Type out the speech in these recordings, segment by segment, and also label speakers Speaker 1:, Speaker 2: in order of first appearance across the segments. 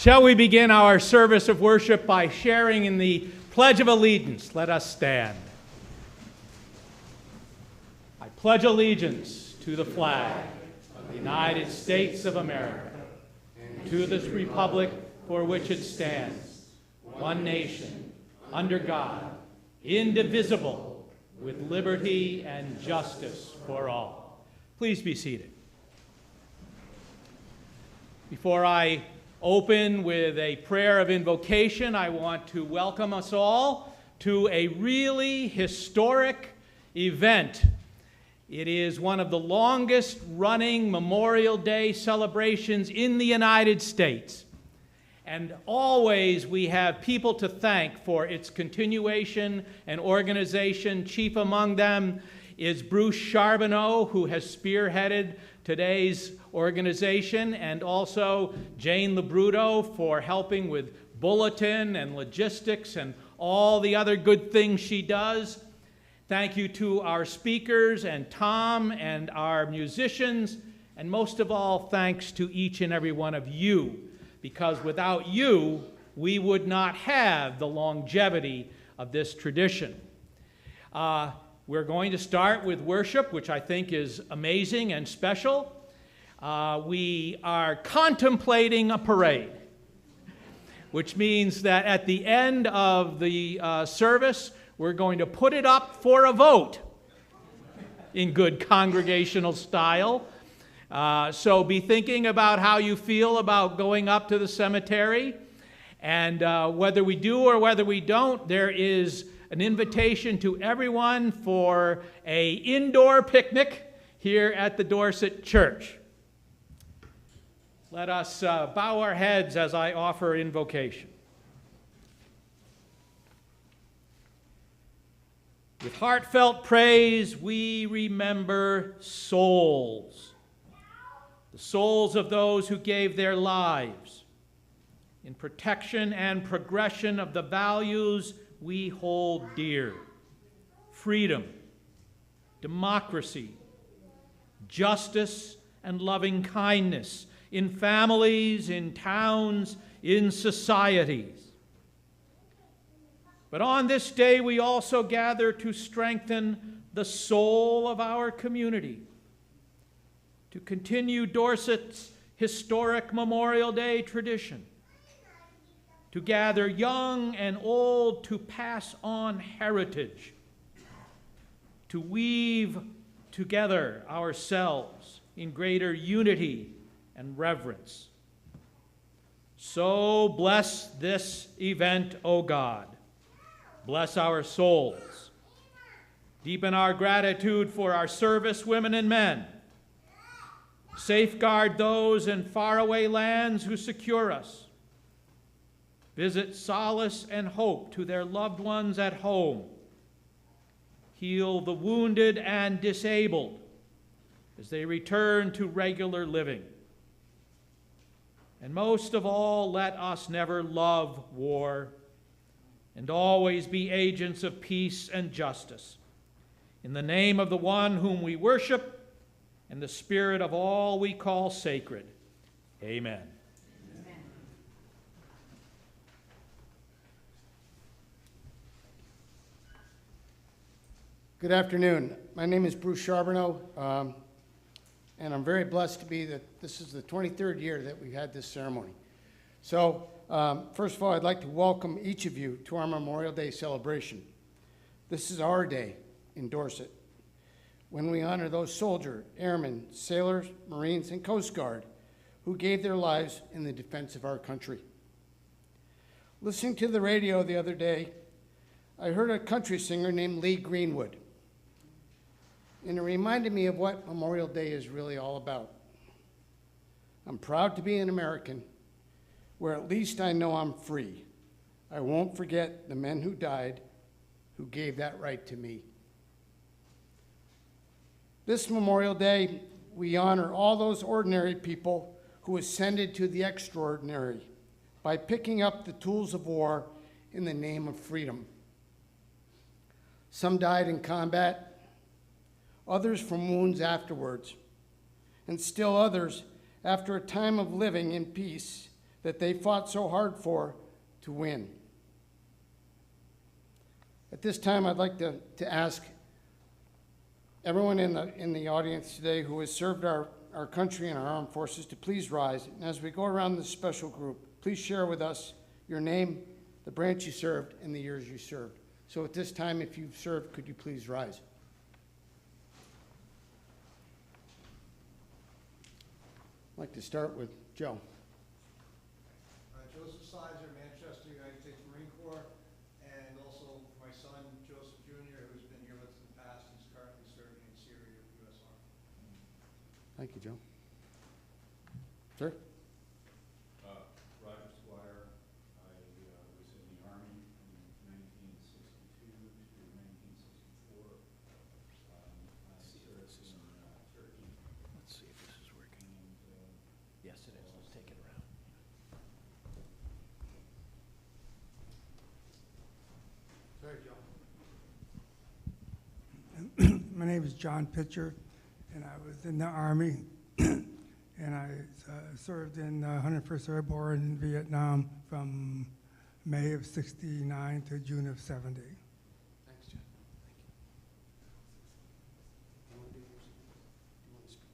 Speaker 1: Shall we begin our service of worship by sharing in the Pledge of Allegiance? Let us stand. I pledge allegiance to the flag of the United States of America, and to this republic for which it stands, one nation, under God, indivisible, with liberty and justice for all. Please be seated. Before I open with a prayer of invocation, I want to welcome us all to a really historic event. It is one of the longest running Memorial Day celebrations in the United States. And always we have people to thank for its continuation and organization. Chief among them is Bruce Charbonneau, who has spearheaded today's organization, and also Jane Labruto for helping with bulletin and logistics and all the other good things she does. Thank you to our speakers and Tom and our musicians, and most of all, thanks to each and every one of you, because without you, we would not have the longevity of this tradition. We're going to start with worship, which I think is amazing and special. We are contemplating a parade, which means that at the end of the service, we're going to put it up for a vote in good congregational style. So be thinking about how you feel about going up to the cemetery. And whether we do or whether we don't, there is an invitation to everyone for an indoor picnic here at the Dorset Church. Let us bow our heads as I offer invocation. With heartfelt praise, we remember souls. The souls of those who gave their lives in protection and progression of the values we hold dear: freedom, democracy, justice, and loving kindness in families, in towns, in societies. But on this day, we also gather to strengthen the soul of our community, to continue Dorset's historic Memorial Day tradition, to gather young and old to pass on heritage, to weave together ourselves in greater unity and reverence. So bless this event, O God. Bless our souls. Deepen our gratitude for our service women and men. Safeguard those in faraway lands who secure us. Visit solace and hope to their loved ones at home. Heal the wounded and disabled as they return to regular living. And most of all, let us never love war and always be agents of peace and justice. In the name of the one whom we worship and the spirit of all we call sacred. Amen.
Speaker 2: Good afternoon. My name is Bruce Charbonneau, and I'm very blessed to be that this is the 23rd year that we've had this ceremony. So, first of all, I'd like to welcome each of you to our Memorial Day celebration. This is our day in Dorset, when we honor those soldiers, airmen, sailors, Marines, and Coast Guard who gave their lives in the defense of our country. Listening to the radio the other day, I heard a country singer named Lee Greenwood. And it reminded me of what Memorial Day is really all about. I'm proud to be an American, where at least I know I'm free. I won't forget the men who died, who gave that right to me. This Memorial Day, we honor all those ordinary people who ascended to the extraordinary by picking up the tools of war in the name of freedom. Some died in combat, others from wounds afterwards, and still others after a time of living in peace that they fought so hard for to win. At this time, I'd like to ask everyone in the audience today who has served our country and our armed forces to please rise. And as we go around this special group, please share with us your name, the branch you served, and the years you served. So at this time, if you've served, could you please rise? I'd like to start with Joe.
Speaker 3: Joseph Sizer, Manchester, United States Marine Corps, and also my son, Joseph Jr., who's been here with us in the past. He's currently serving in Syria with the U.S. Army.
Speaker 2: Thank you, Joe. Sir?
Speaker 4: Roger Squire. I was in the Army from 1962 to 1964. I served in Turkey.
Speaker 1: Let's see if this is working.
Speaker 4: And,
Speaker 1: Yes, it is. Let's take it around.
Speaker 2: Sorry, Joe.
Speaker 5: My name is John Pitcher, and I was in the Army, and I served in 101st Airborne in Vietnam from May of '69 to June of '70.
Speaker 2: Thanks, John. Thank you. Do you want to speak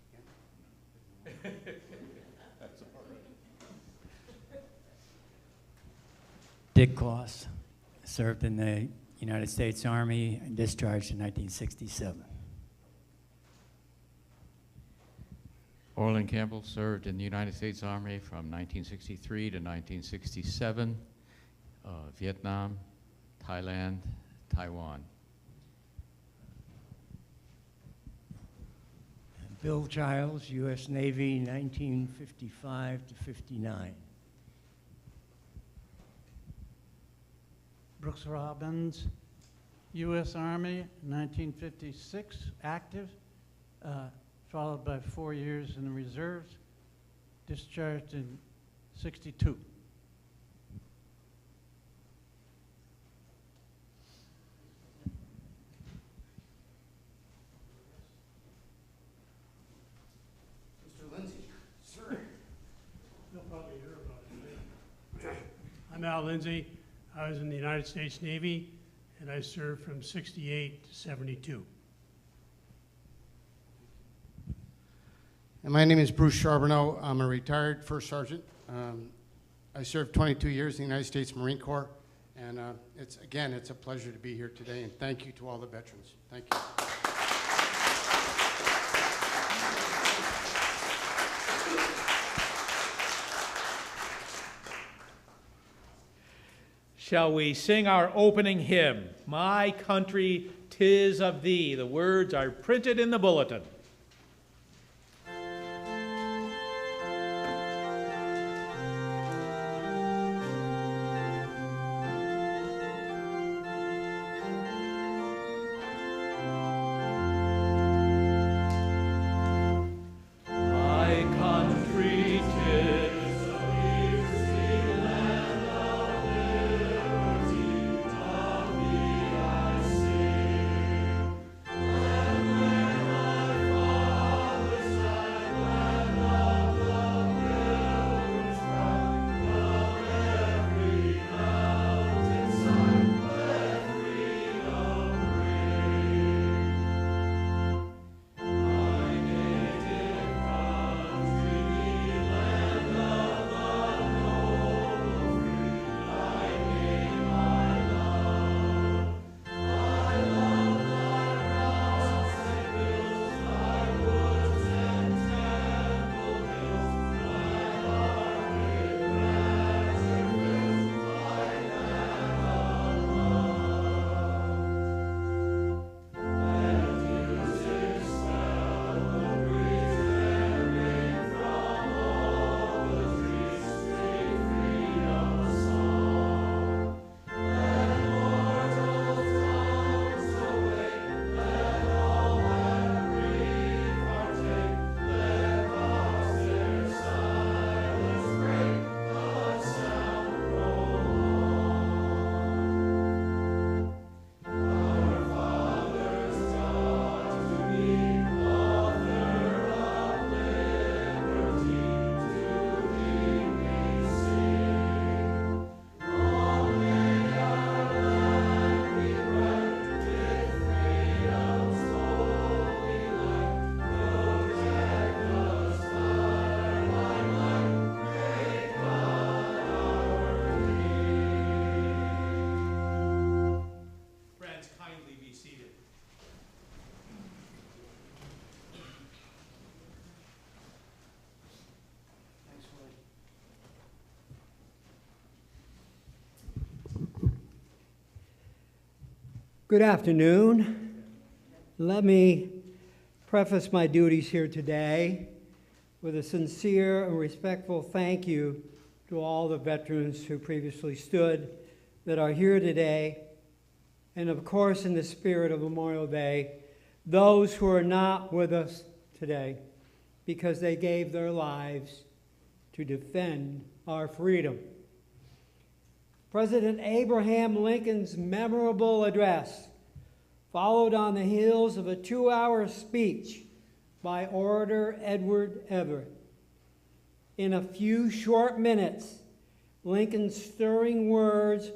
Speaker 2: again?
Speaker 6: Dick Kloss, served in the United States Army and discharged in 1967.
Speaker 7: Orland Campbell served in the United States Army from 1963 to 1967, Vietnam, Thailand, Taiwan.
Speaker 8: Bill Childs, U.S. Navy, 1955 to '59.
Speaker 9: Brooks Robbins, U.S. Army, 1956, active, followed by 4 years in the reserves, discharged in '62.
Speaker 2: Mr. Lindsay. Sir.
Speaker 10: You'll probably hear about it. I'm Al Lindsay. I was in the United States Navy, and I served from '68 to '72.
Speaker 2: And my name is Bruce Charbonneau. I'm a retired first sergeant. I served 22 years in the United States Marine Corps, and it's a pleasure to be here today, and thank you to all the veterans. Thank you.
Speaker 1: Shall we sing our opening hymn, My Country, 'Tis of Thee? The words are printed in the bulletin.
Speaker 11: Land where my Good afternoon. Let me preface my duties here today with a sincere and respectful thank you to all the veterans who previously stood that are here today, and of course, in the spirit of Memorial Day, those who are not with us today because they gave their lives to defend our freedom. President Abraham Lincoln's memorable address followed on the heels of a 2-hour speech by orator Edward Everett. In a few short minutes, Lincoln's stirring words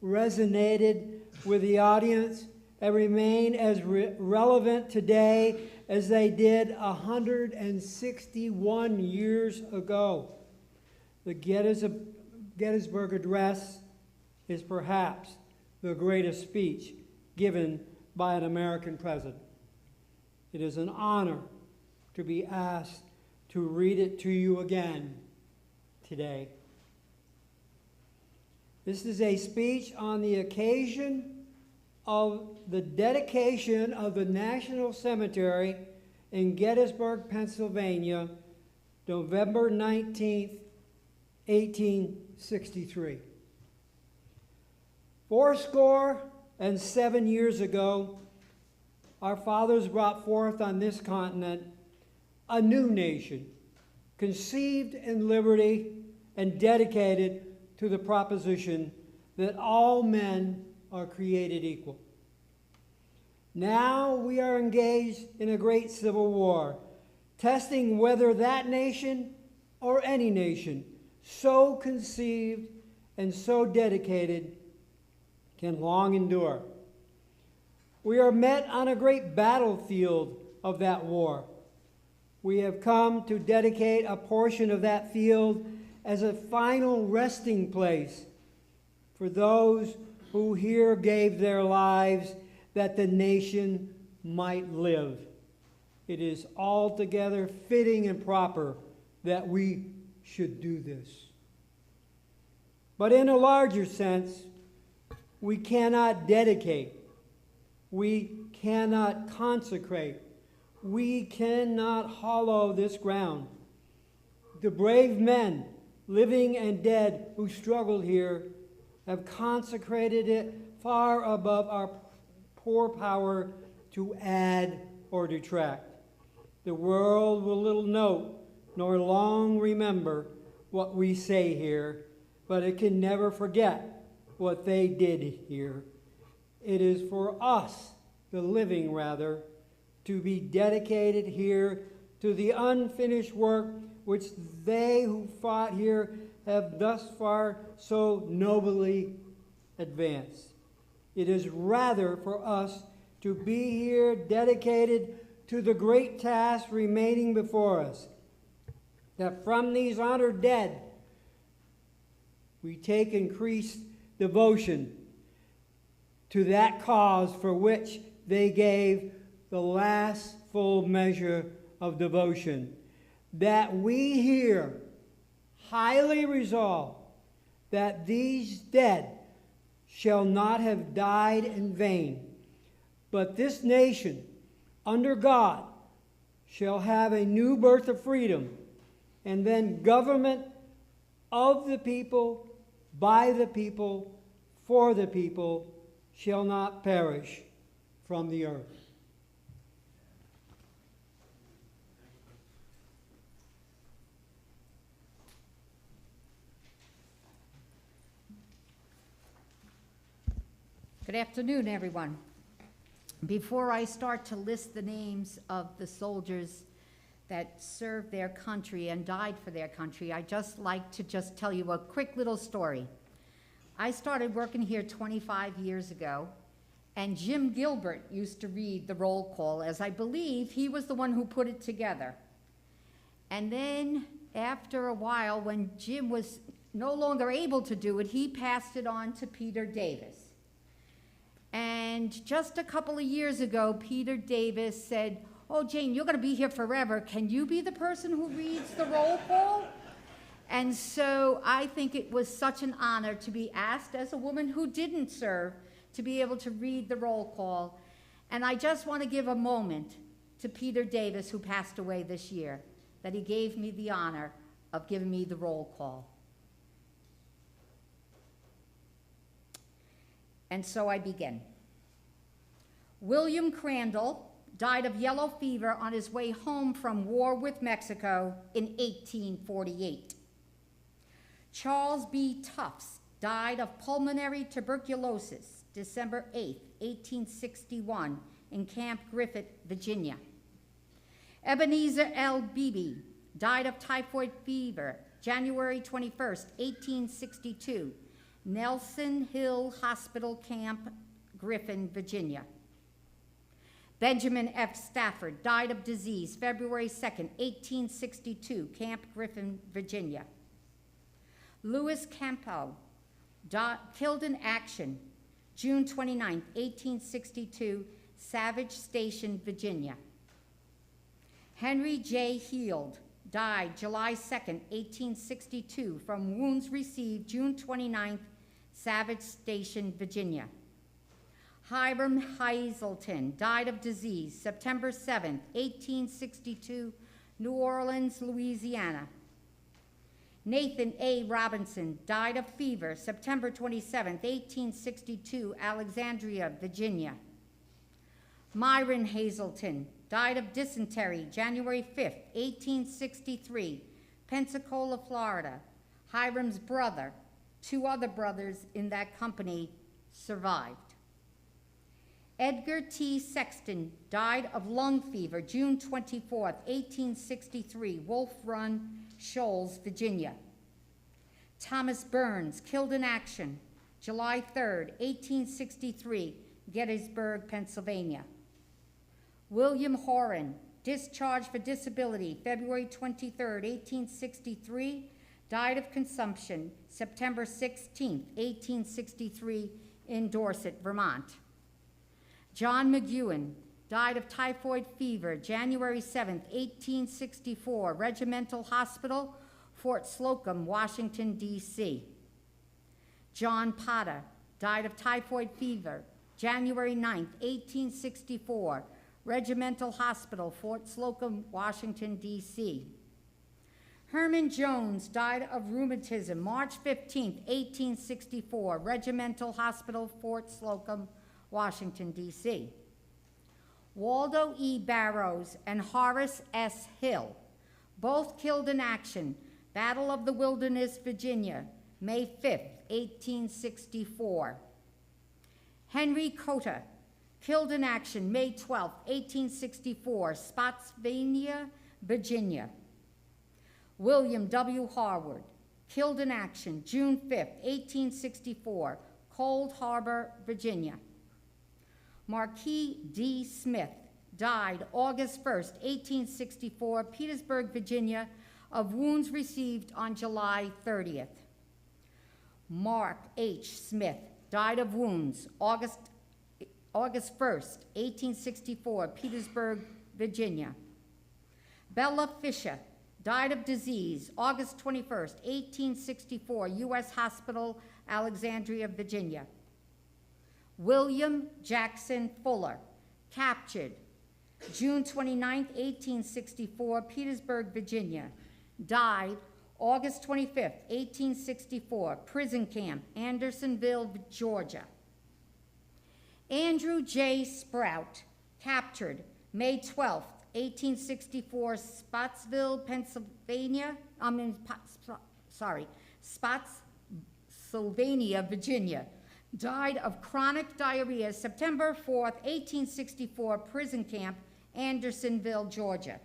Speaker 11: resonated with the audience and remain as relevant today as they did 161 years ago. The Gettysburg Address is perhaps the greatest speech given by an American president. It is an honor to be asked to read it to you again today. This is a speech on the occasion of the dedication of the National Cemetery in Gettysburg, Pennsylvania, November 19th, 1863. 77 years ago, our fathers brought forth on this continent a new nation, conceived in liberty and dedicated to the proposition that all men are created equal. Now we are engaged in a great civil war, testing whether that nation or any nation so conceived and so dedicated can long endure. We are met on a great battlefield of that war. We have come to dedicate a portion of that field as a final resting place for those who here gave their lives that the nation might live. It is altogether fitting and proper that we should do this. But in a larger sense, we cannot dedicate, we cannot consecrate, we cannot hallow this ground. The brave men, living and dead, who struggled here have consecrated it far above our poor power to add or detract. The world will little note nor long remember what we say here, but it can never forget what they did here. It is for us, the living rather, to be dedicated here to the unfinished work which they who fought here have thus far so nobly advanced. It is rather for us to be here dedicated to the great task remaining before us, that from these honored dead we take increased devotion to that cause for which they gave the last full measure of devotion, that we here highly resolve that these dead shall not have died in vain, but this nation, under God, shall have a new birth of freedom, and then government of the people, by the people, for the people, shall not perish from the earth.
Speaker 12: Good afternoon, everyone. Before I start to list the names of the soldiers that served their country and died for their country, I'd just like to tell you a quick little story. I started working here 25 years ago, and Jim Gilbert used to read the roll call, as I believe he was the one who put it together. And then after a while, when Jim was no longer able to do it, he passed it on to Peter Davis. And just a couple of years ago, Peter Davis said, "Oh, Jane, you're going to be here forever. Can you be the person who reads the roll call?" And so I think it was such an honor to be asked as a woman who didn't serve to be able to read the roll call. And I just want to give a moment to Peter Davis, who passed away this year, that he gave me the honor of giving me the roll call. And so I begin. William Crandall died of yellow fever on his way home from war with Mexico in 1848. Charles B. Tufts died of pulmonary tuberculosis December 8, 1861, in Camp Griffith, Virginia. Ebenezer L. Beebe died of typhoid fever January 21, 1862, Nelson Hill Hospital Camp, Griffin, Virginia. Benjamin F. Stafford died of disease February 2, 1862, Camp Griffin, Virginia. Louis Campo, killed in action June 29, 1862, Savage Station, Virginia. Henry J. Heald died July 2, 1862, from wounds received June 29, Savage Station, Virginia. Hiram Hazelton died of disease September 7, 1862, New Orleans, Louisiana. Nathan A. Robinson died of fever September 27, 1862, Alexandria, Virginia. Myron Hazelton died of dysentery January 5, 1863, Pensacola, Florida. Hiram's brother, 2 other brothers in that company, survived. Edgar T. Sexton died of lung fever June 24, 1863, Wolf Run, Shoals, Virginia. Thomas Burns, killed in action July 3, 1863, Gettysburg, Pennsylvania. William Horan, discharged for disability February 23, 1863, died of consumption September 16, 1863, in Dorset, Vermont. John McEwen died of typhoid fever January 7, 1864, Regimental Hospital, Fort Slocum, Washington, D.C. John Potter died of typhoid fever January 9, 1864, Regimental Hospital, Fort Slocum, Washington, D.C. Herman Jones died of rheumatism March 15, 1864, Regimental Hospital, Fort Slocum, Washington, D.C. Waldo E. Barrows and Horace S. Hill, both killed in action, Battle of the Wilderness, Virginia, May 5, 1864. Henry Cota, killed in action, May 12, 1864, Spotsylvania, Virginia. William W. Harwood, killed in action, June 5, 1864, Cold Harbor, Virginia. Marquis D. Smith died August 1, 1864, Petersburg, Virginia, of wounds received on July 30th. Mark H. Smith died of wounds August 1st, 1864, Petersburg, Virginia. Bella Fisher died of disease August 21st, 1864, U.S. Hospital, Alexandria, Virginia. William Jackson Fuller, captured June 29, 1864, Petersburg, Virginia, died August 25, 1864, prison camp, Andersonville, Georgia. Andrew J. Sprout, captured May 12, 1864, Spotsylvania, Virginia, died of chronic diarrhea September 4, 1864, prison camp, Andersonville, Georgia.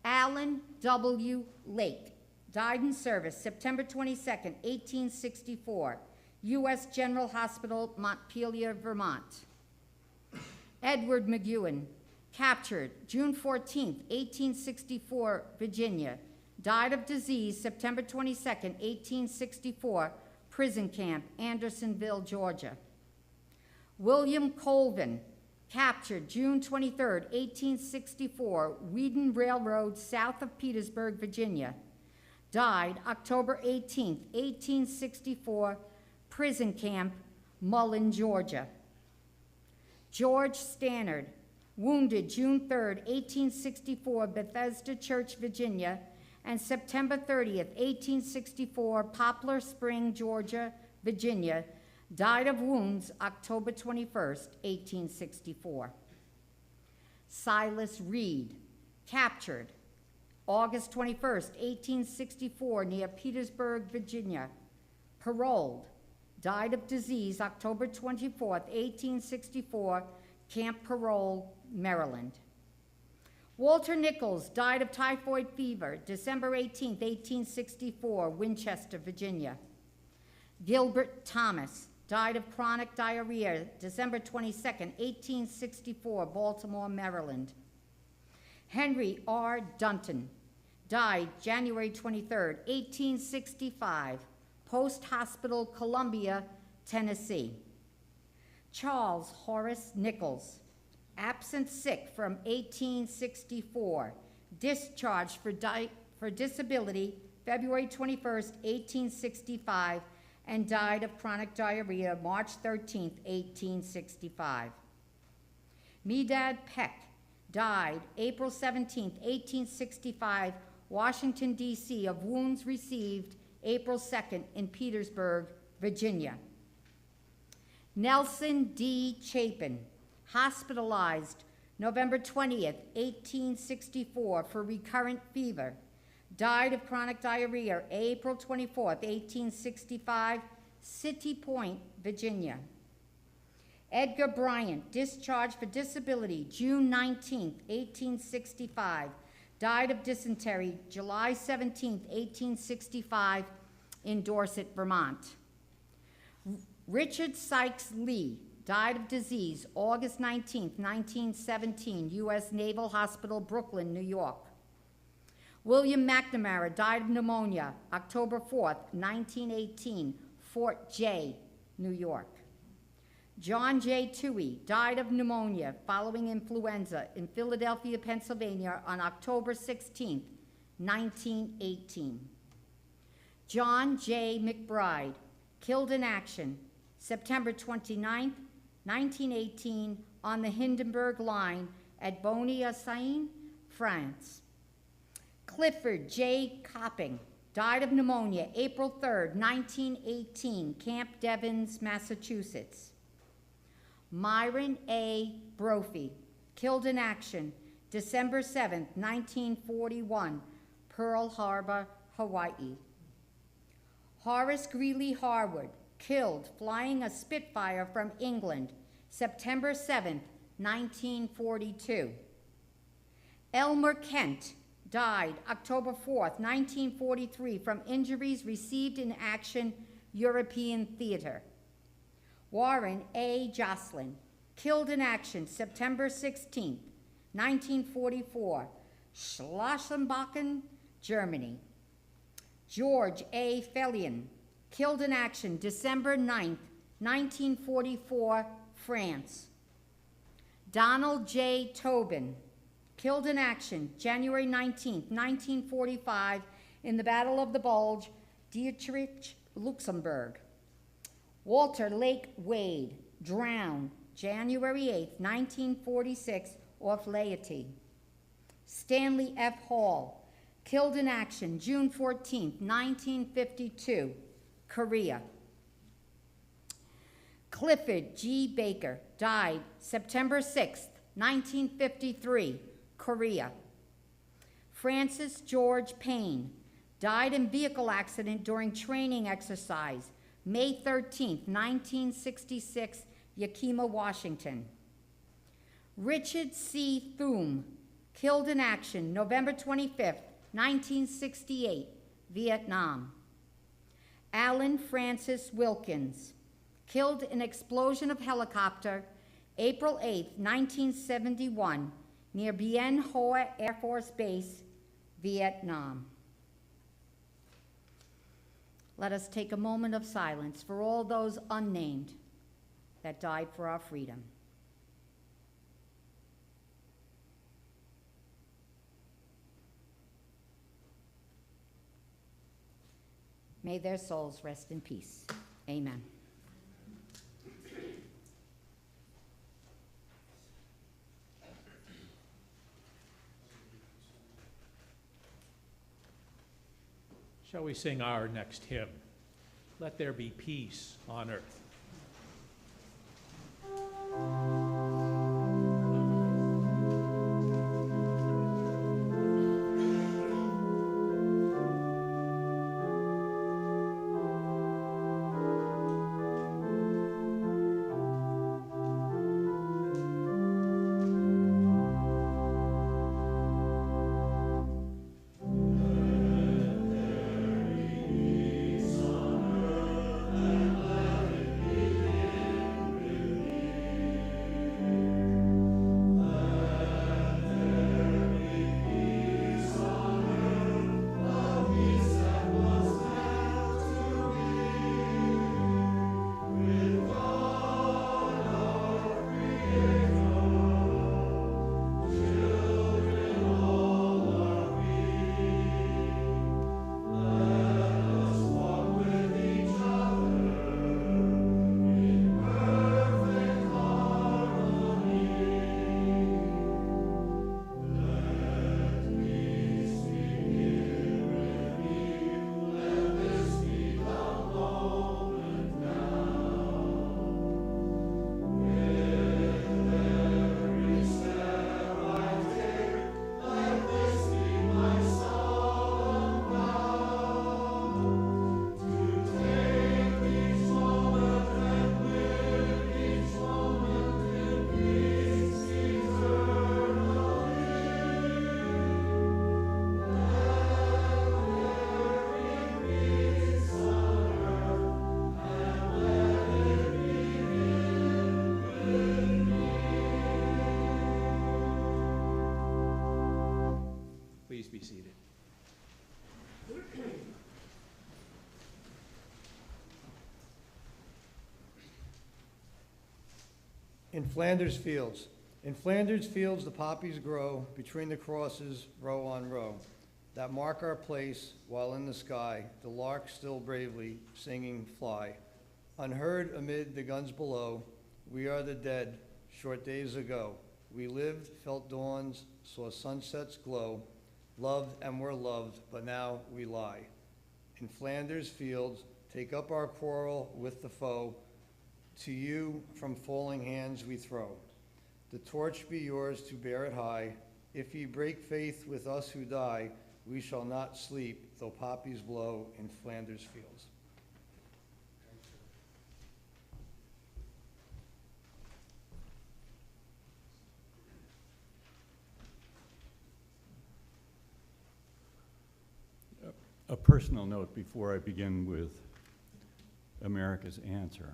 Speaker 12: Allen W. Lake, died in service September 22, 1864, U.S. General Hospital, Montpelier, Vermont. Edward McEwen, captured June 14, 1864, Virginia, died of disease September 22, 1864, prison camp, Andersonville, Georgia. William Colvin, captured June 23, 1864, Wheaton Railroad, south of Petersburg, Virginia, died October 18, 1864, prison camp, Mullen, Georgia. George Stannard, wounded June 3rd, 1864, Bethesda Church, Virginia, and September 30th, 1864, Poplar Spring, Georgia, Virginia, died of wounds October 21st, 1864. Silas Reed, captured August 21st, 1864, near Petersburg, Virginia, paroled, died of disease October 24th, 1864, Camp Parole, Maryland. Walter Nichols died of typhoid fever December 18th, 1864, Winchester, Virginia. Gilbert Thomas died of chronic diarrhea December 22nd, 1864, Baltimore, Maryland. Henry R. Dunton died January 23rd, 1865, Post Hospital, Columbia, Tennessee. Charles Horace Nichols, absent sick from 1864, discharged for disability February 21st, 1865, and died of chronic diarrhea March 13th, 1865. Medad Peck died April 17th, 1865, Washington, D.C., of wounds received April 2nd in Petersburg, Virginia. Nelson D. Chapin, hospitalized November 20th, 1864, for recurrent fever, died of chronic diarrhea April 24th, 1865, City Point, Virginia. Edgar Bryant, discharged for disability June 19th, 1865, died of dysentery July 17th, 1865, in Dorset, Vermont. Richard Sykes Lee died of disease August 19th, 1917, U.S. Naval Hospital, Brooklyn, New York. William McNamara died of pneumonia October 4th, 1918, Fort J, New York. John J. Toohey died of pneumonia following influenza in Philadelphia, Pennsylvania on October 16, 1918. John J. McBride, killed in action September 29, 1918, on the Hindenburg Line at Bonny-sur-Seine, France. Clifford J. Copping died of pneumonia April 3, 1918, Camp Devens, Massachusetts. Myron A. Brophy, killed in action December 7, 1941, Pearl Harbor, Hawaii. Horace Greeley Harwood, killed flying a Spitfire from England, September 7, 1942. Elmer Kent died October 4, 1943, from injuries received in action, European theater. Warren A. Jocelyn, killed in action September 16, 1944, Schlossenbachen, Germany. George A. Felion, killed in action December 9, 1944, France. Donald J. Tobin, killed in action January 19, 1945, in the Battle of the Bulge, Dietrich, Luxembourg. Walter Lake Wade, drowned January 8, 1946, off Laity. Stanley F. Hall, killed in action June 14, 1952, Korea. Clifford G. Baker died September 6, 1953, Korea. Francis George Payne died in vehicle accident during training exercise, May 13, 1966, Yakima, Washington. Richard C. Thum, killed in action November 25, 1968, Vietnam. Alan Francis Wilkins, killed in explosion of helicopter April 8, 1971, near Bien Hoa Air Force Base, Vietnam. Let us take a moment of silence for all those unnamed that died for our freedom. May their souls rest in peace. Amen.
Speaker 1: shall we sing our next hymn? Let there be peace on earth. Please be seated.
Speaker 3: In Flanders fields. In Flanders fields the poppies grow, between the crosses, row on row, that mark our place, while in the sky the larks still bravely singing fly. Unheard amid the guns below, we are the dead, short days ago. We lived, felt dawns, saw sunsets glow, loved and were loved, but now we lie. In Flanders fields, take up our quarrel with the foe, to you from falling hands we throw. The torch be yours to bear it high. If ye break faith with us who die, we shall not sleep, though poppies blow in Flanders fields.
Speaker 4: A personal note before I begin with America's answer.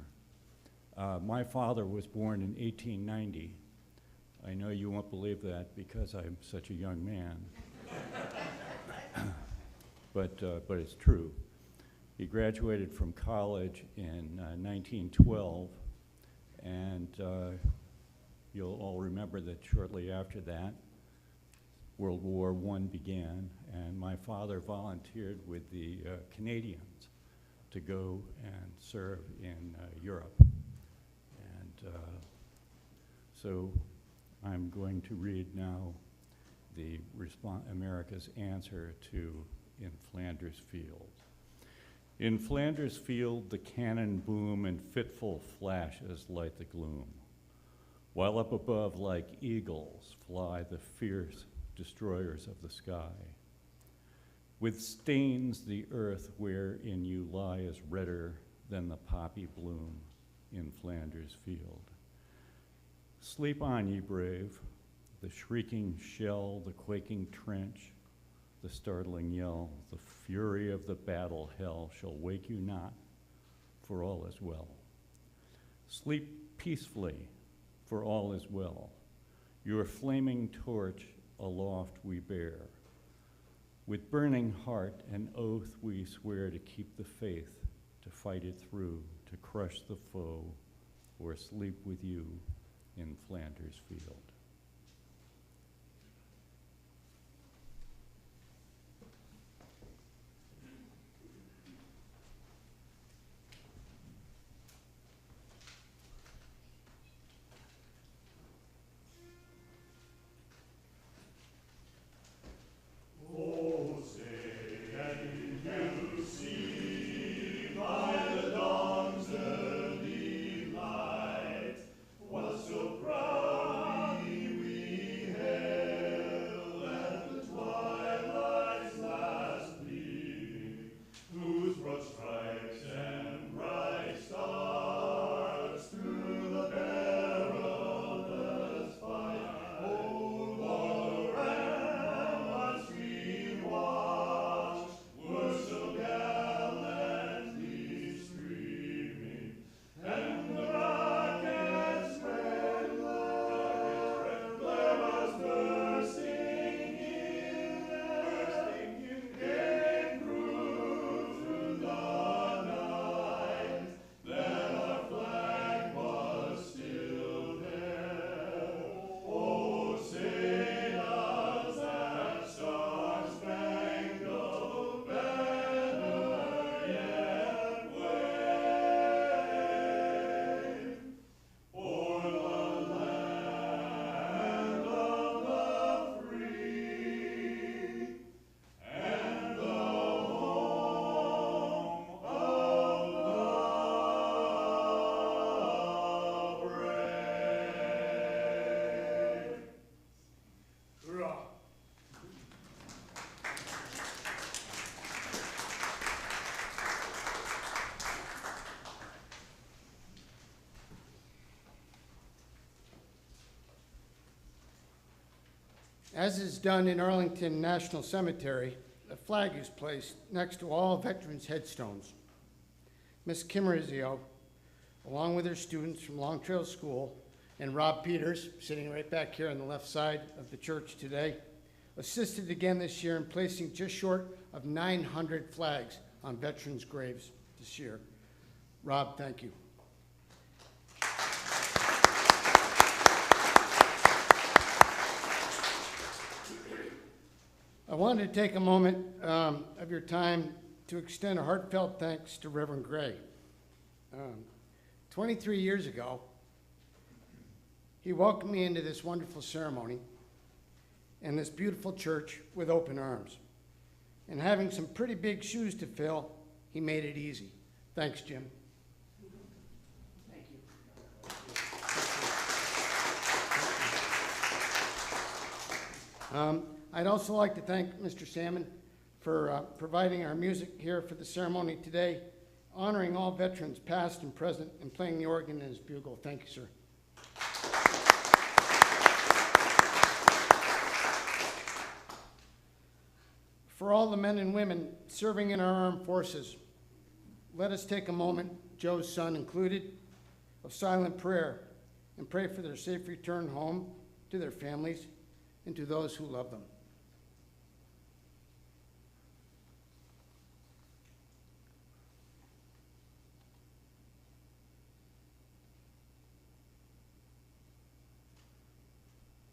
Speaker 4: My father was born in 1890. I know you won't believe that because I'm such a young man. but it's true. He graduated from college in 1912, and you'll all remember that shortly after that, World War I began, and my father volunteered with the Canadians to go and serve in Europe. And so I'm going to read now the America's answer to In Flanders Field. In Flanders Field, the cannon boom and fitful flashes light the gloom, while up above like eagles fly the fierce destroyers of the sky. With stains the earth wherein you lie is redder than the poppy bloom in Flanders Field. Sleep on, ye brave, the shrieking shell, the quaking trench, the startling yell, the fury of the battle hell shall wake you not, for all is well. Sleep peacefully, for all is well. Your flaming torch aloft we bear. With burning heart and oath we swear to keep the faith, to fight it through, to crush the foe, or sleep with you in Flanders Field.
Speaker 13: Oh, say and you
Speaker 2: As is done in Arlington National Cemetery, a flag is placed next to all veterans' headstones. Ms. Kimerizio, along with her students from Long Trail School, and Rob Peters, sitting right back here on the left side of the church today, assisted again this year in placing just short of 900 flags on veterans' graves this year. Rob, thank you. I wanted to take a moment of your time to extend a heartfelt thanks to Reverend Gray. 23 years ago, he welcomed me into this wonderful ceremony and this beautiful church with open arms. And having some pretty big shoes to fill, he made it easy. Thanks, Jim. Thank you. I'd also like to thank Mr. Salmon for providing our music here for the ceremony today, honoring all veterans past and present, and playing the organ and his bugle. Thank you, sir. For all the men and women serving in our armed forces, let us take a moment, Joe's son included, of silent prayer and pray for their safe return home to their families and to those who love them.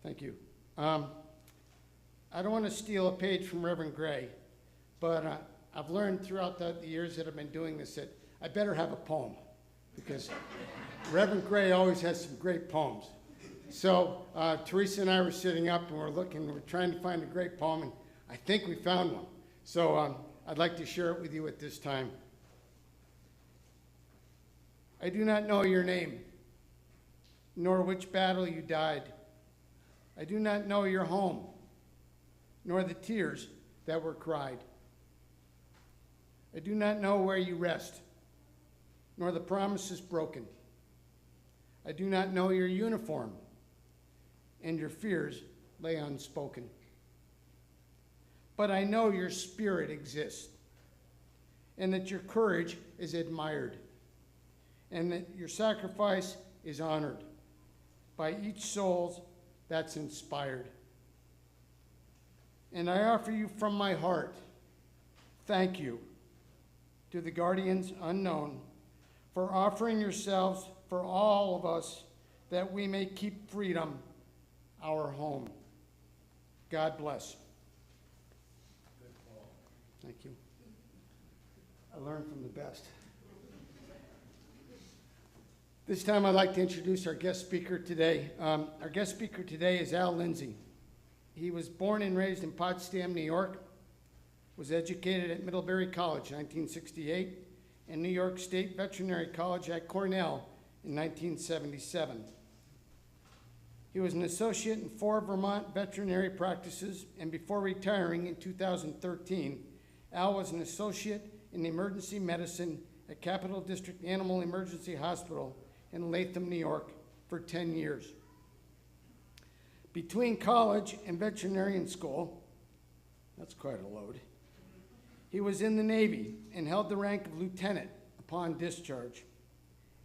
Speaker 2: Thank you. I don't want to steal a page from Reverend Gray, but I've learned throughout the years that I've been doing this that I better have a poem, because Reverend Gray always has some great poems. So Teresa and I were sitting up and we're trying to find a great poem, and I think we found one. So I'd like to share it with you at this time. I do not know your name, nor which battle you died. I do not know your home, nor the tears that were cried. I do not know where you rest, nor the promises broken. I do not know your uniform, and your fears lay unspoken. But I know your spirit exists, and that your courage is admired, and that your sacrifice is honored by each soul that's inspired. And I offer you from my heart, thank you to the guardians unknown for offering yourselves for all of us that we may keep freedom our home. God bless. Thank you. I learned from the best. This time I'd like to introduce our guest speaker today. Our guest speaker today is Al Lindsay. He was born and raised in Potsdam, New York, was educated at Middlebury College in 1968, and New York State Veterinary College at Cornell in 1977. He was an associate in 4 Vermont veterinary practices, and before retiring in 2013, Al was an associate in emergency medicine at Capital District Animal Emergency Hospital in Latham, New York, for 10 years. Between college and veterinarian school, that's quite a load, he was in the Navy and held the rank of lieutenant upon discharge.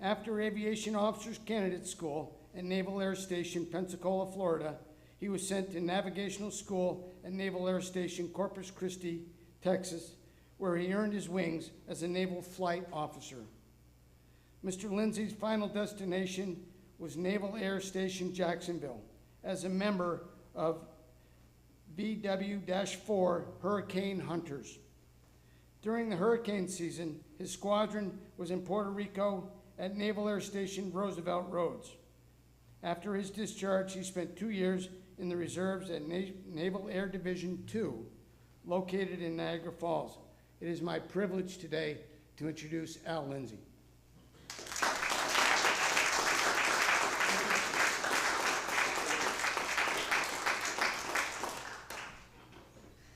Speaker 2: After Aviation Officers Candidate School at Naval Air Station, Pensacola, Florida, he was sent to Navigational School at Naval Air Station, Corpus Christi, Texas, where he earned his wings as a naval flight officer. Mr. Lindsay's final destination was Naval Air Station, Jacksonville, as a member of VW-4 Hurricane Hunters. During the hurricane season, his squadron was in Puerto Rico at Naval Air Station Roosevelt Roads. After his discharge, he spent 2 years in the reserves at Naval Air Division 2, located in Niagara Falls. It is my privilege today to introduce Al Lindsay.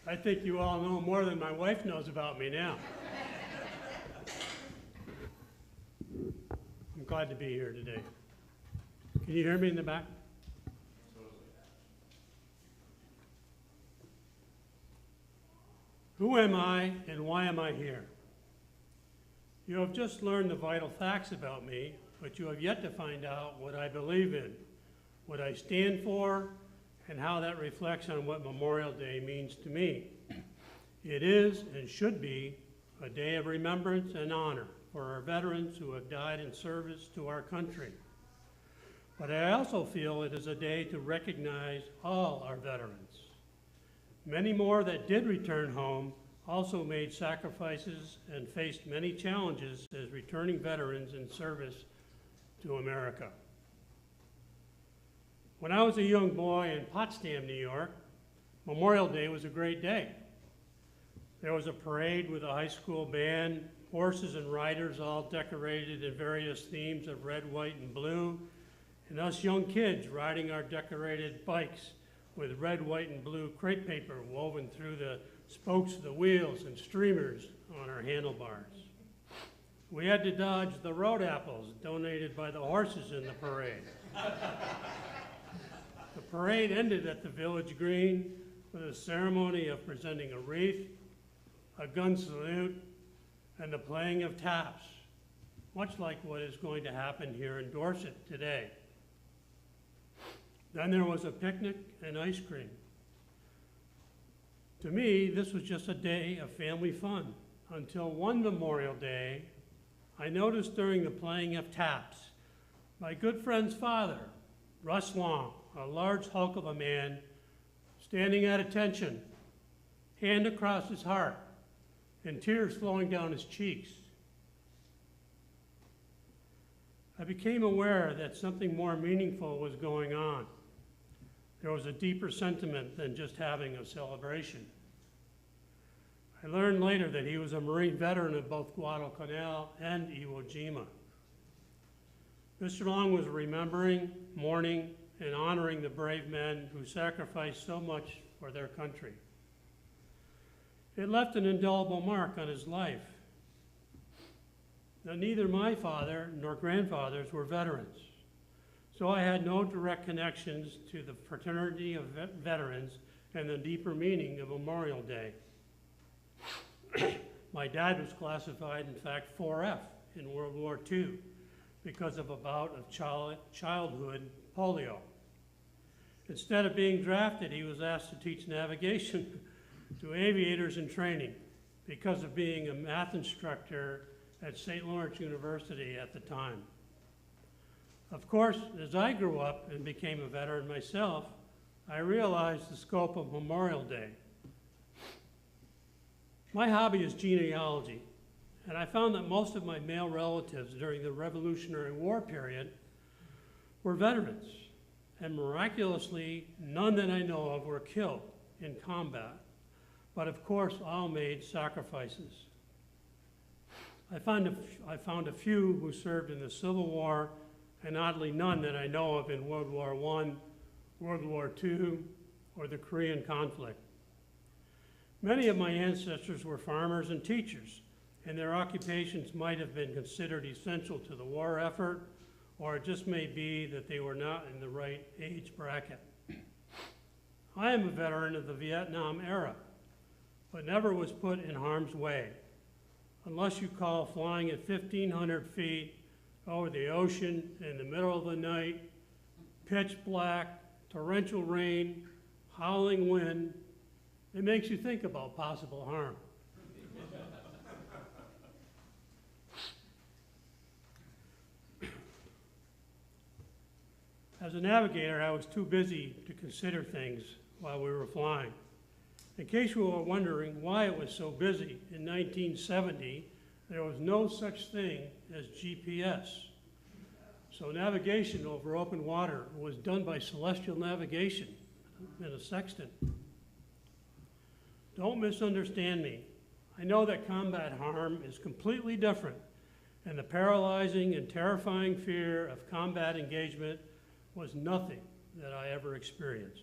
Speaker 10: I think you all know more than my wife knows about me now. I'm glad to be here today. Can you hear me in the back? Who am I and why am I here? You have just learned the vital facts about me, but you have yet to find out what I believe in, what I stand for, and how that reflects on what Memorial Day means to me. It is and should be a day of remembrance and honor for our veterans who have died in service to our country. But I also feel it is a day to recognize all our veterans. Many more that did return home also made sacrifices and faced many challenges as returning veterans in service to America. When I was a young boy in Potsdam, New York, Memorial Day was a great day. There was a parade with a high school band, horses and riders all decorated in various themes of red, white, and blue, and us young kids riding our decorated bikes with red, white, and blue crepe paper woven through the spokes of the wheels and streamers on our handlebars. We had to dodge the road apples donated by the horses in the parade. The parade ended at the village green with a ceremony of presenting a wreath, a gun salute, and the playing of taps, much like what is going to happen here in Dorset today. Then there was a picnic and ice cream. To me, this was just a day of family fun, until one Memorial Day, I noticed during the playing of taps, my good friend's father, Russ Long, a large hulk of a man, standing at attention, hand across his heart, and tears flowing down his cheeks. I became aware that something more meaningful was going on. There was a deeper sentiment than just having a celebration. I learned later that he was a Marine veteran of both Guadalcanal and Iwo Jima. Mr. Long was remembering, mourning, and honoring the brave men who sacrificed so much for their country. It left an indelible mark on his life. Now, neither my father nor grandfathers were veterans, so I had no direct connections to the fraternity of veterans and the deeper meaning of Memorial Day. My dad was classified, in fact, 4F in World War II because of a bout of childhood polio. Instead of being drafted, he was asked to teach navigation to aviators in training because of being a math instructor at St. Lawrence University at the time. Of course, as I grew up and became a veteran myself, I realized the scope of Memorial Day. My hobby is genealogy, and I found that most of my male relatives during the Revolutionary War period were veterans, and miraculously, none that I know of were killed in combat, but of course, all made sacrifices. I found a few who served in the Civil War, and oddly none that I know of in World War I, World War II, or the Korean conflict. Many of my ancestors were farmers and teachers, and their occupations might have been considered essential to the war effort, or it just may be that they were not in the right age bracket. I am a veteran of the Vietnam era, but never was put in harm's way, unless you call flying at 1,500 feet over the ocean in the middle of the night, pitch black, torrential rain, howling wind. It makes you think about possible harm. As a navigator, I was too busy to consider things while we were flying. In case you were wondering why it was so busy, in 1970, there was no such thing as GPS. So navigation over open water was done by celestial navigation and a sextant. Don't misunderstand me. I know that combat harm is completely different, and the paralyzing and terrifying fear of combat engagement was nothing that I ever experienced.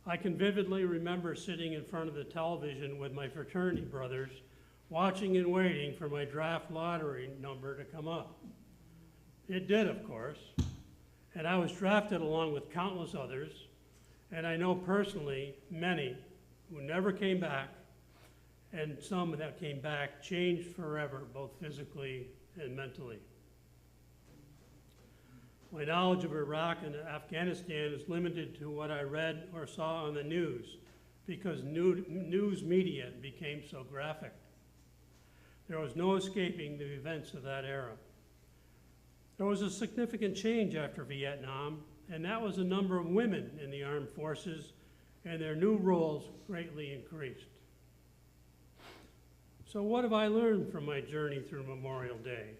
Speaker 10: I can vividly remember sitting in front of the television with my fraternity brothers, watching and waiting for my draft lottery number to come up. It did, of course, and I was drafted along with countless others, and I know personally many who never came back and some that came back changed forever, both physically and mentally. My knowledge of Iraq and Afghanistan is limited to what I read or saw on the news because news media became so graphic. There was no escaping the events of that era. There was a significant change after Vietnam, and that was the number of women in the armed forces, and their new roles greatly increased. So what have I learned from my journey through Memorial Day?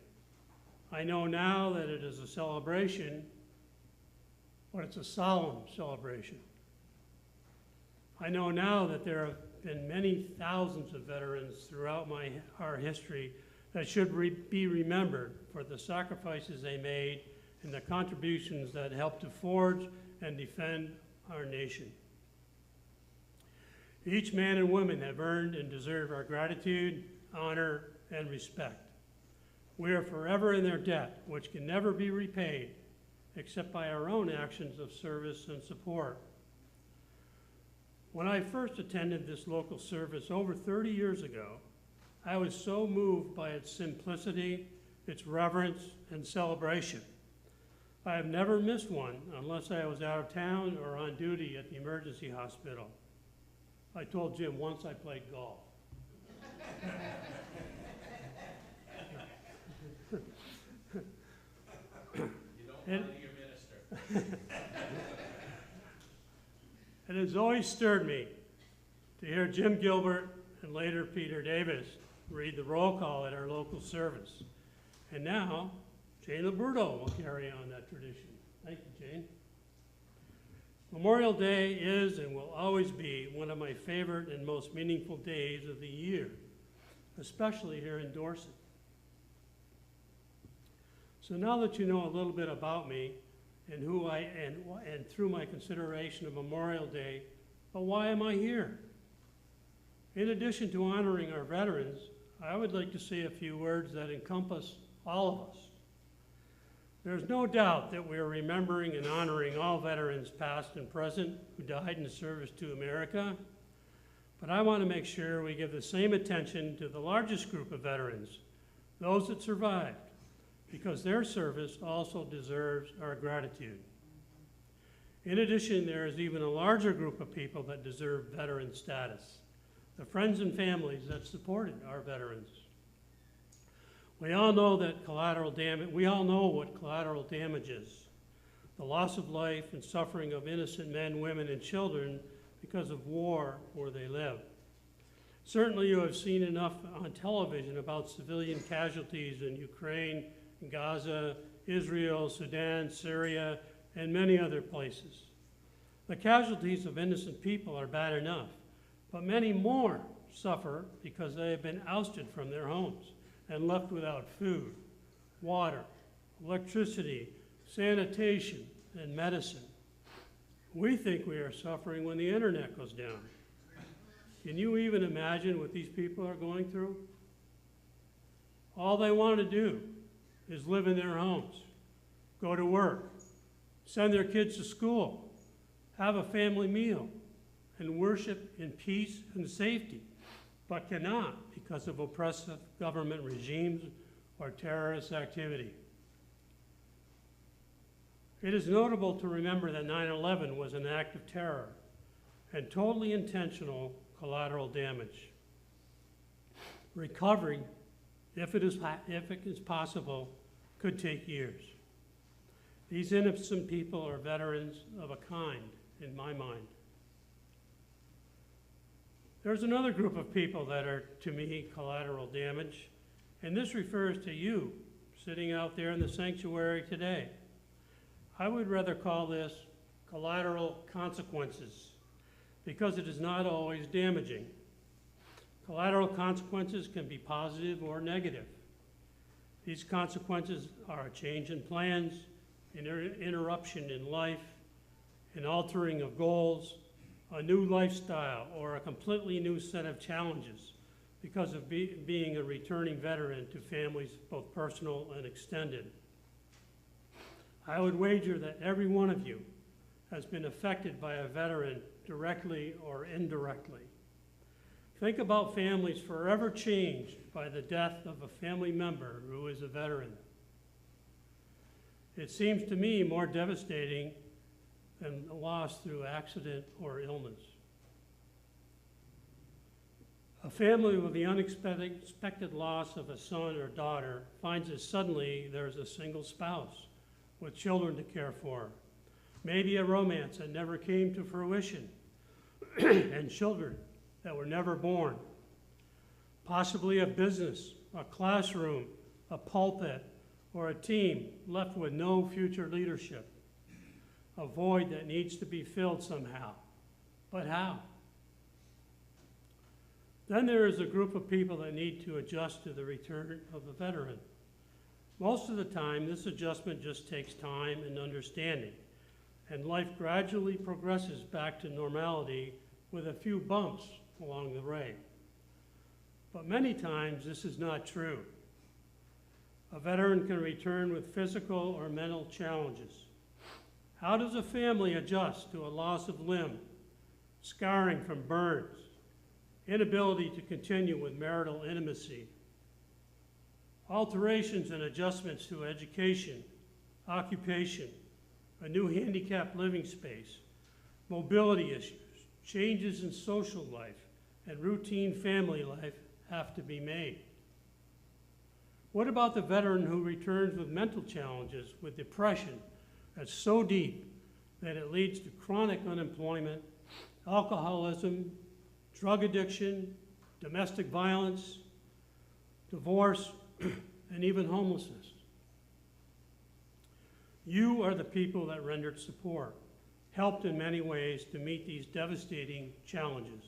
Speaker 10: I know now that it is a celebration, but it's a solemn celebration. I know now that there have been many thousands of veterans throughout our history that should be remembered for the sacrifices they made and the contributions that helped to forge and defend our nation. Each man and woman have earned and deserve our gratitude, honor, and respect. We are forever in their debt, which can never be repaid except by our own actions of service and support. When I first attended this local service over 30 years ago, I was so moved by its simplicity, its reverence, and celebration. I have never missed one unless I was out of town or on duty at the emergency hospital. I told Jim once I played golf. It has always stirred me to hear Jim Gilbert and later Peter Davis read the roll call at our local service. And now, Jane Liberto will carry on that tradition. Thank you, Jane. Memorial Day is and will always be one of my favorite and most meaningful days of the year, especially here in Dorset. So now that you know a little bit about me and who I am, and through my consideration of Memorial Day, but why am I here? In addition to honoring our veterans, I would like to say a few words that encompass all of us. There's no doubt that we are remembering and honoring all veterans past and present who died in service to America, but I want to make sure we give the same attention to the largest group of veterans, those that survived, because their service also deserves our gratitude. In addition, there is even a larger group of people that deserve veteran status, the friends and families that supported our veterans. We all know that we all know what collateral damage is, the loss of life and suffering of innocent men, women, and children because of war where they live. Certainly you have seen enough on television about civilian casualties in Ukraine, Gaza, Israel, Sudan, Syria, and many other places. The casualties of innocent people are bad enough, but many more suffer because they have been ousted from their homes and left without food, water, electricity, sanitation, and medicine. We think we are suffering when the internet goes down. Can you even imagine what these people are going through? All they want to do is live in their homes, go to work, send their kids to school, have a family meal, and worship in peace and safety, but cannot because of oppressive government regimes or terrorist activity. It is notable to remember that 9/11 was an act of terror and totally intentional collateral damage. Recovery, if it is possible, could take years. These innocent people are veterans of a kind, in my mind. There's another group of people that are, to me, collateral damage, and this refers to you sitting out there in the sanctuary today. I would rather call this collateral consequences, because it is not always damaging. Collateral consequences can be positive or negative. These consequences are a change in plans, an interruption in life, an altering of goals, a new lifestyle, or a completely new set of challenges because of being a returning veteran to families, both personal and extended. I would wager that every one of you has been affected by a veteran directly or indirectly. Think about families forever changed by the death of a family member who is a veteran. It seems to me more devastating than a loss through accident or illness. A family with the unexpected loss of a son or daughter finds that suddenly there's a single spouse with children to care for, maybe a romance that never came to fruition, and children that were never born, possibly a business, a classroom, a pulpit, or a team left with no future leadership, a void that needs to be filled somehow. But how? Then there is a group of people that need to adjust to the return of a veteran. Most of the time, this adjustment just takes time and understanding, and life gradually progresses back to normality with a few bumps along the way. But many times, this is not true. A veteran can return with physical or mental challenges. How does a family adjust to a loss of limb, scarring from burns, inability to continue with marital intimacy, alterations and adjustments to education, occupation, a new handicapped living space, mobility issues, changes in social life, and routine family life have to be made? What about the veteran who returns with mental challenges, with depression that's so deep that it leads to chronic unemployment, alcoholism, drug addiction, domestic violence, divorce, and even homelessness? You are the people that rendered support, helped in many ways to meet these devastating challenges.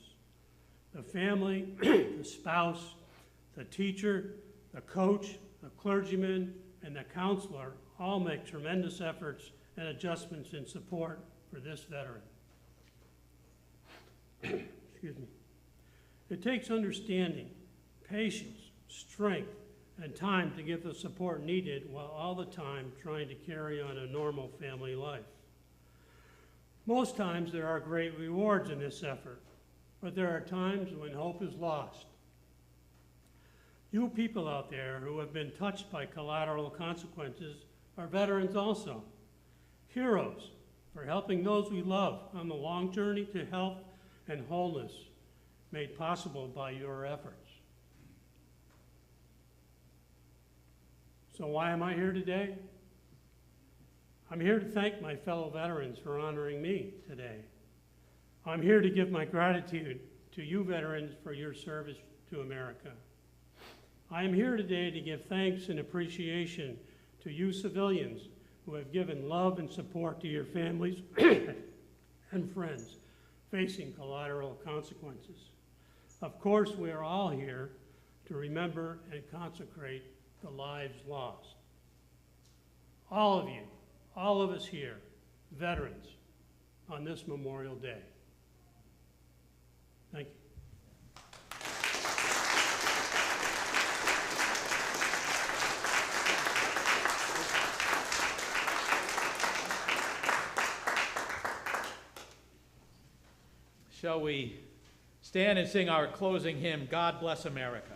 Speaker 10: The family, the spouse, the teacher, the coach, the clergyman, and the counselor all make tremendous efforts and adjustments in support for this veteran. Excuse me. It takes understanding, patience, strength, and time to give the support needed while all the time trying to carry on a normal family life. Most times there are great rewards in this effort, but there are times when hope is lost. You people out there who have been touched by collateral consequences are veterans also. Heroes for helping those we love on the long journey to health and wholeness made possible by your efforts. So why am I here today? I'm here to thank my fellow veterans for honoring me today. I'm here to give my gratitude to you veterans for your service to America. I am here today to give thanks and appreciation to you civilians who have given love and support to your families and friends facing collateral consequences. Of course, we are all here to remember and consecrate the lives lost. All of you, all of us here, veterans, on this Memorial Day. Thank you.
Speaker 1: Shall we stand and sing our closing hymn, God Bless America?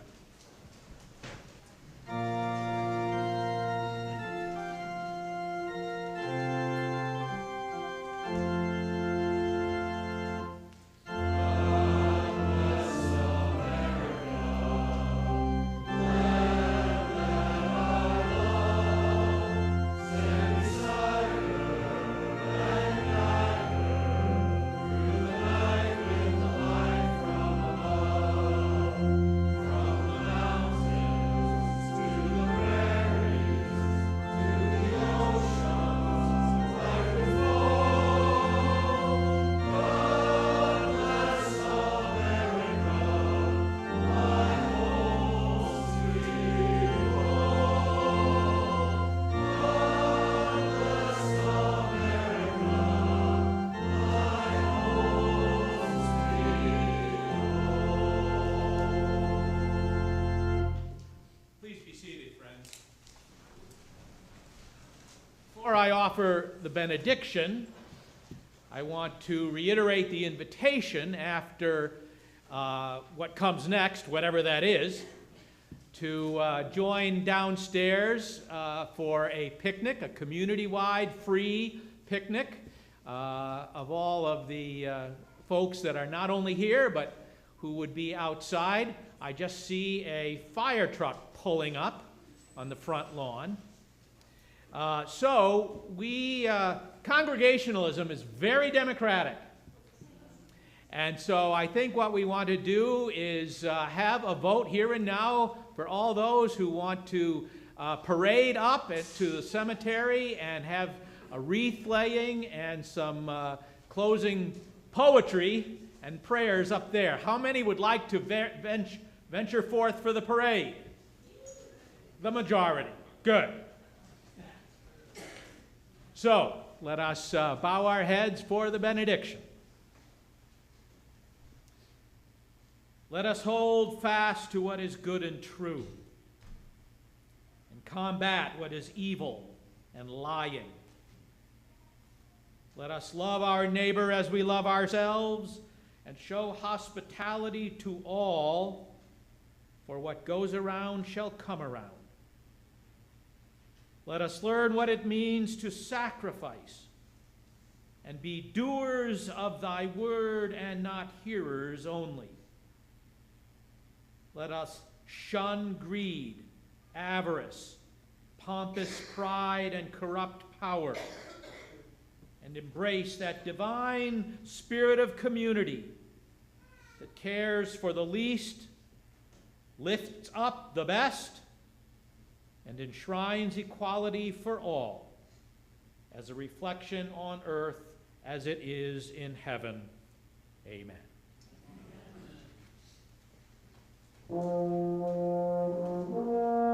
Speaker 1: Before I offer the benediction, I want to reiterate the invitation after what comes next, whatever that is, to join downstairs for a picnic, a community-wide free picnic of all of the folks that are not only here, but who would be outside. I just see a fire truck pulling up on the front lawn. So congregationalism is very democratic. And so I think what we want to do is have a vote here and now for all those who want to parade up to the cemetery and have a wreath laying and some closing poetry and prayers up there. How many would like to venture forth for the parade? The majority. Good. So let us bow our heads for the benediction. Let us hold fast to what is good and true, and combat what is evil and lying. Let us love our neighbor as we love ourselves, and show hospitality to all, for what goes around shall come around. Let us learn what it means to sacrifice, and be doers of thy word and not hearers only. Let us shun greed, avarice, pompous pride, and corrupt power, and embrace that divine spirit of community that cares for the least, lifts up the best, and enshrines equality for all as a reflection on earth as it is in heaven. Amen.
Speaker 13: Thank you.